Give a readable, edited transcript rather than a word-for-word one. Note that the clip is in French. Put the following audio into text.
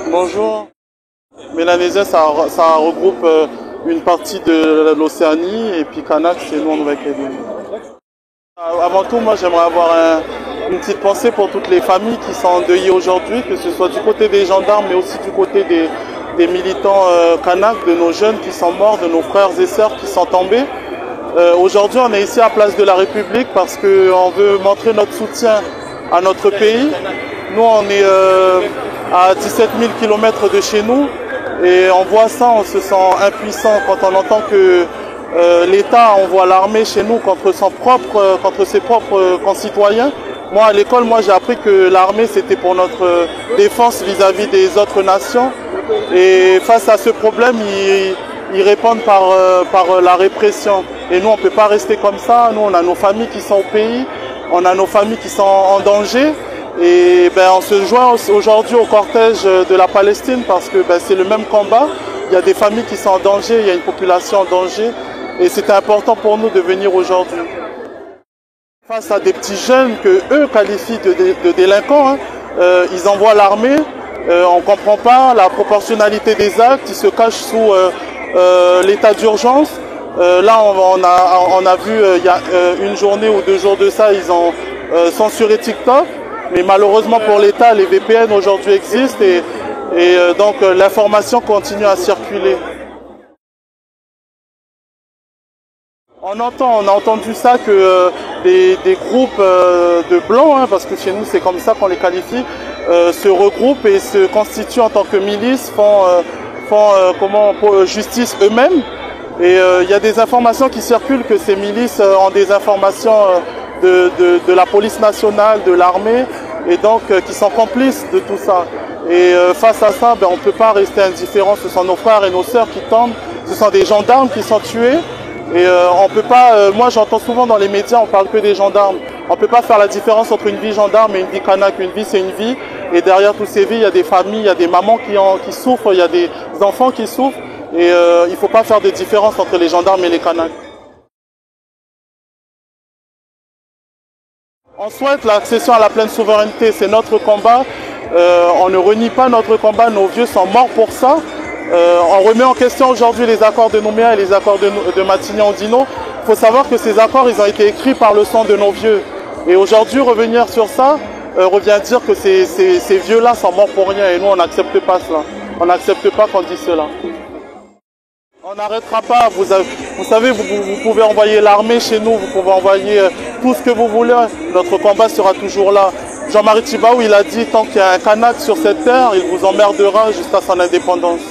Bonjour. Mélanésien, ça regroupe une partie de l'Océanie et puis Kanak, c'est nous en Nouvelle-Calédonie. Avant tout, moi j'aimerais avoir une petite pensée pour toutes les familles qui sont endeuillées aujourd'hui, que ce soit du côté des gendarmes mais aussi du côté des militants Kanak, de nos jeunes qui sont morts, de nos frères et sœurs qui sont tombés. Aujourd'hui, on est ici à Place de la République parce qu'on veut montrer notre soutien à notre pays. Nous, on est à 17 000 km de chez nous et on voit ça, on se sent impuissant quand on entend que l'État envoie l'armée chez nous contre ses propres concitoyens. Moi, à l'école, j'ai appris que l'armée, c'était pour notre défense vis-à-vis des autres nations. Et face à ce problème, ils répondent par la répression. Et nous, on ne peut pas rester comme ça. Nous, on a nos familles qui sont au pays, on a nos familles qui sont en danger. Et on se joint aujourd'hui au cortège de la Palestine parce que c'est le même combat. Il y a des familles qui sont en danger, il y a une population en danger. Et c'était important pour nous de venir aujourd'hui. Face à des petits jeunes que eux qualifient de délinquants, ils envoient l'armée. On ne comprend pas la proportionnalité des actes, ils se cachent sous l'état d'urgence. Là, on a vu il y a une journée ou 2 jours de ça, ils ont censuré TikTok. Mais malheureusement pour l'État, les VPN aujourd'hui existent et donc l'information continue à circuler. On a entendu ça que des groupes de blancs, parce que chez nous c'est comme ça qu'on les qualifie, se regroupent et se constituent en tant que milices, font justice eux-mêmes. Et il y a des informations qui circulent que ces milices ont des informations de la police nationale, de l'armée, et donc qui sont complices de tout ça. Et face à ça, on ne peut pas rester indifférent. Ce sont nos frères et nos sœurs qui tombent, ce sont des gendarmes qui sont tués. Et on peut pas, moi j'entends souvent dans les médias, on parle que des gendarmes. On ne peut pas faire la différence entre une vie gendarme et une vie Kanak. Une vie c'est une vie, et derrière toutes ces vies, il y a des familles, il y a des mamans qui souffrent, il y a des enfants qui souffrent. Et il ne faut pas faire de différence entre les gendarmes et les Kanaks. On souhaite l'accession à la pleine souveraineté, c'est notre combat. On ne renie pas notre combat, nos vieux sont morts pour ça. On remet en question aujourd'hui les accords de Nouméa et les accords de Matignon-Oudinot. Il faut savoir que ces accords, ils ont été écrits par le sang de nos vieux. Et aujourd'hui, revenir sur ça revient dire que ces vieux-là sont morts pour rien. Et nous, on n'accepte pas cela. On n'accepte pas qu'on dise cela. On n'arrêtera pas, vous savez, vous pouvez envoyer l'armée chez nous, vous pouvez envoyer tout ce que vous voulez, notre combat sera toujours là. Jean-Marie Tjibaou, il a dit, tant qu'il y a un Kanak sur cette terre, il vous emmerdera jusqu'à son indépendance.